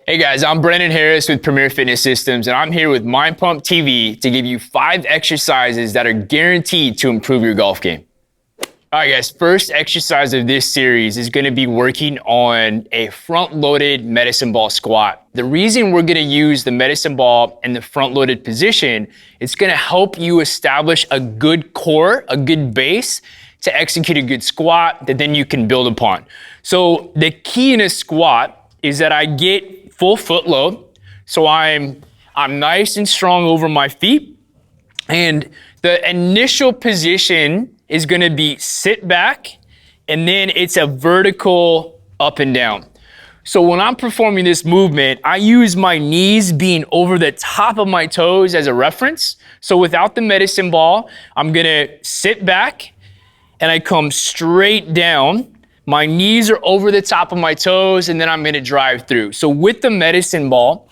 Hey guys, I'm Brandon Harris with Premier Fitness Systems, and I'm here with Mind Pump TV to give you 5 exercises that are guaranteed to improve your golf game. All right guys, first exercise of this series is gonna be working on a front-loaded medicine ball squat. The reason we're gonna use the medicine ball in the front-loaded position, it's gonna help you establish a good core, a good base, to execute a good squat that then you can build upon. So the key in a squat is that I get full foot load. So I'm nice and strong over my feet. And the initial position is gonna be sit back, and then it's a vertical up and down. So when I'm performing this movement, I use my knees being over the top of my toes as a reference. So without the medicine ball, I'm gonna sit back and I come straight down. My knees are over the top of my toes, and then I'm gonna drive through. So with the medicine ball,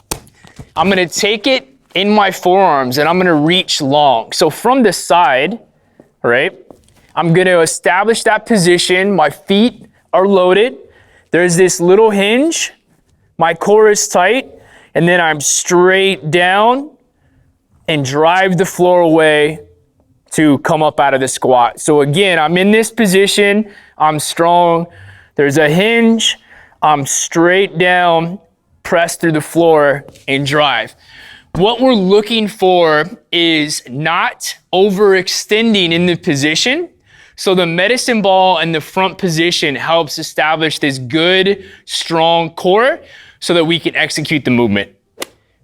I'm gonna take it in my forearms and I'm gonna reach long. So from the side, right, I'm gonna establish that position. My feet are loaded. There's this little hinge. My core is tight, and then I'm straight down and drive the floor away to come up out of the squat. So again, I'm in this position, I'm strong, there's a hinge, I'm straight down, press through the floor and drive. What we're looking for is not overextending in the position. So the medicine ball in the front position helps establish this good, strong core so that we can execute the movement.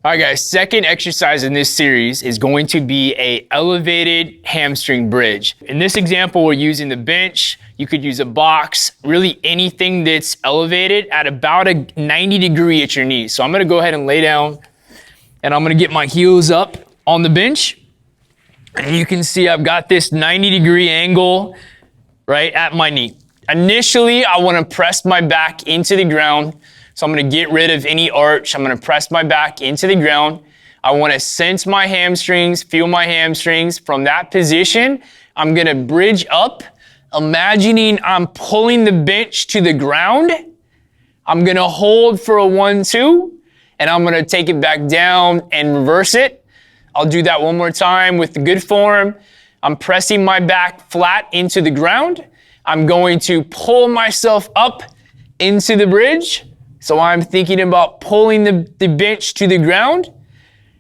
All right guys, second exercise in this series is going to be a elevated hamstring bridge. In this example, we're using the bench. You could use a box, really anything that's elevated at about a 90-degree at your knees. So I'm gonna go ahead and lay down, and I'm gonna get my heels up on the bench. And you can see I've got this 90-degree angle right at my knee. Initially, I wanna press my back into the ground. So I'm gonna get rid of any arch. I'm gonna press my back into the ground. I wanna sense my hamstrings, feel my hamstrings. From that position, I'm gonna bridge up, imagining I'm pulling the bench to the ground. I'm gonna hold for a 1-2, and I'm gonna take it back down and reverse it. I'll do that one more time with the good form. I'm pressing my back flat into the ground. I'm going to pull myself up into the bridge. So I'm thinking about pulling the bench to the ground.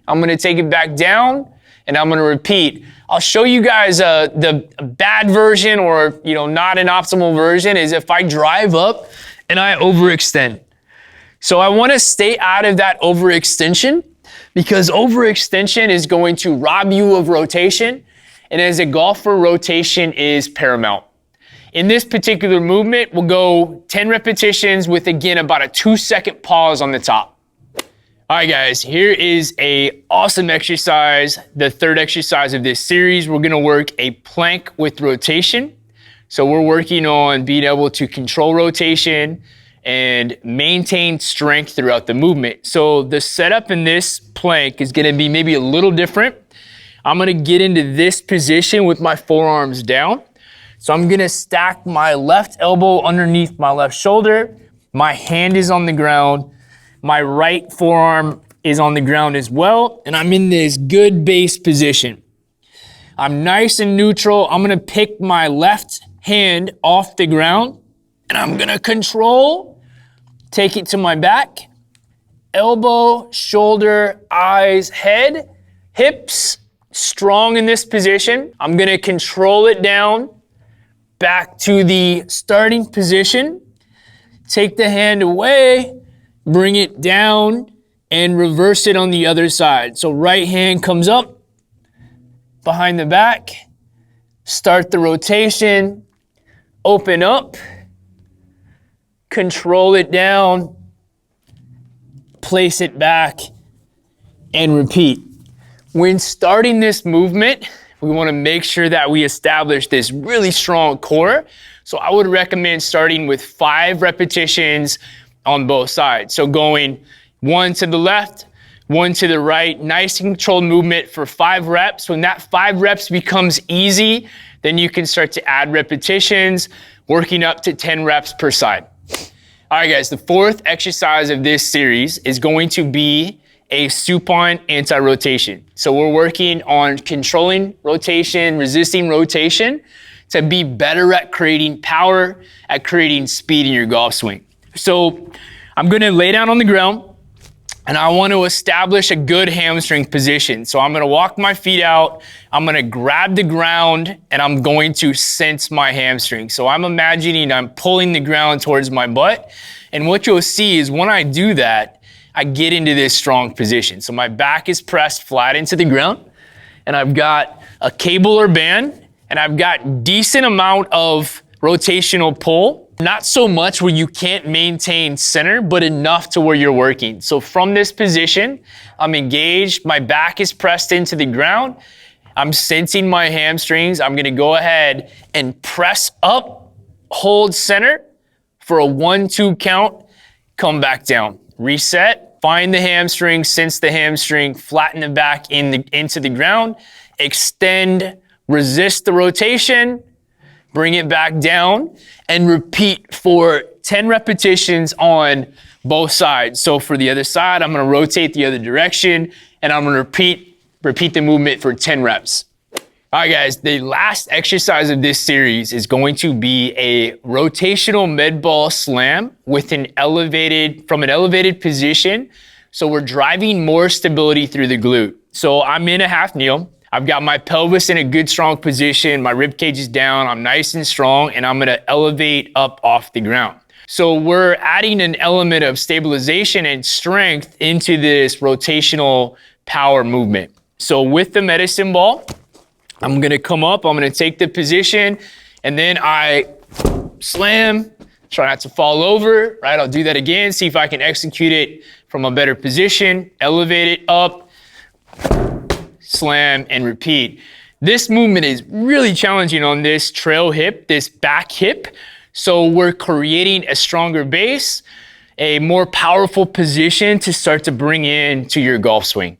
I'm gonna take it back down, and I'm gonna repeat. I'll show you guys the bad version, or not an optimal version, is if I drive up and I overextend. So I wanna stay out of that overextension, because overextension is going to rob you of rotation. And as a golfer, rotation is paramount. In this particular movement, we'll go 10 repetitions with, again, about a 2-second pause on the top. All right, guys, here is an awesome exercise. The third exercise of this series, we're gonna work a plank with rotation. So we're working on being able to control rotation and maintain strength throughout the movement. So the setup in this plank is gonna be maybe a little different. I'm gonna get into this position with my forearms down. So I'm gonna stack my left elbow underneath my left shoulder. My hand is on the ground. My right forearm is on the ground as well. And I'm in this good base position. I'm nice and neutral. I'm gonna pick my left hand off the ground, and I'm gonna control, take it to my back, elbow, shoulder, eyes, head, hips, strong in this position. I'm gonna control it down, back to the starting position, take the hand away, bring it down, and reverse it on the other side. So right hand comes up, behind the back, start the rotation, open up, control it down, place it back, and repeat. When starting this movement, we wanna make sure that we establish this really strong core. So I would recommend starting with 5 repetitions on both sides. So going 1 to the left, 1 to the right, nice and controlled movement for 5 reps. When that 5 reps becomes easy, then you can start to add repetitions, working up to 10 reps per side. All right, guys, the fourth exercise of this series is going to be a supine anti-rotation. So we're working on controlling rotation, resisting rotation to be better at creating power, at creating speed in your golf swing. So I'm gonna lay down on the ground and I want to establish a good hamstring position. So I'm gonna walk my feet out, I'm gonna grab the ground, and I'm going to sense my hamstring. So I'm imagining I'm pulling the ground towards my butt. And what you'll see is when I do that, I get into this strong position. So my back is pressed flat into the ground, and I've got a cable or band, and I've got decent amount of rotational pull. Not so much where you can't maintain center, but enough to where you're working. So from this position, I'm engaged, my back is pressed into the ground, I'm sensing my hamstrings, I'm gonna go ahead and press up, hold center for a 1-2 count, come back down, reset, find the hamstring, sense the hamstring, flatten the back into the ground, extend, resist the rotation, bring it back down, and repeat for 10 repetitions on both sides. So for the other side, I'm gonna rotate the other direction, and I'm gonna repeat the movement for 10 reps. All right, guys, the last exercise of this series is going to be a rotational med ball slam with from an elevated position. So we're driving more stability through the glute. So I'm in a half kneel. I've got my pelvis in a good strong position, my rib cage is down, I'm nice and strong, and I'm gonna elevate up off the ground. So we're adding an element of stabilization and strength into this rotational power movement. So with the medicine ball, I'm gonna come up, I'm gonna take the position, and then I slam, try not to fall over, right? I'll do that again, see if I can execute it from a better position, elevate it up, slam, and repeat. This movement is really challenging on this trail hip, this back hip. So we're creating a stronger base, a more powerful position to start to bring in to your golf swing.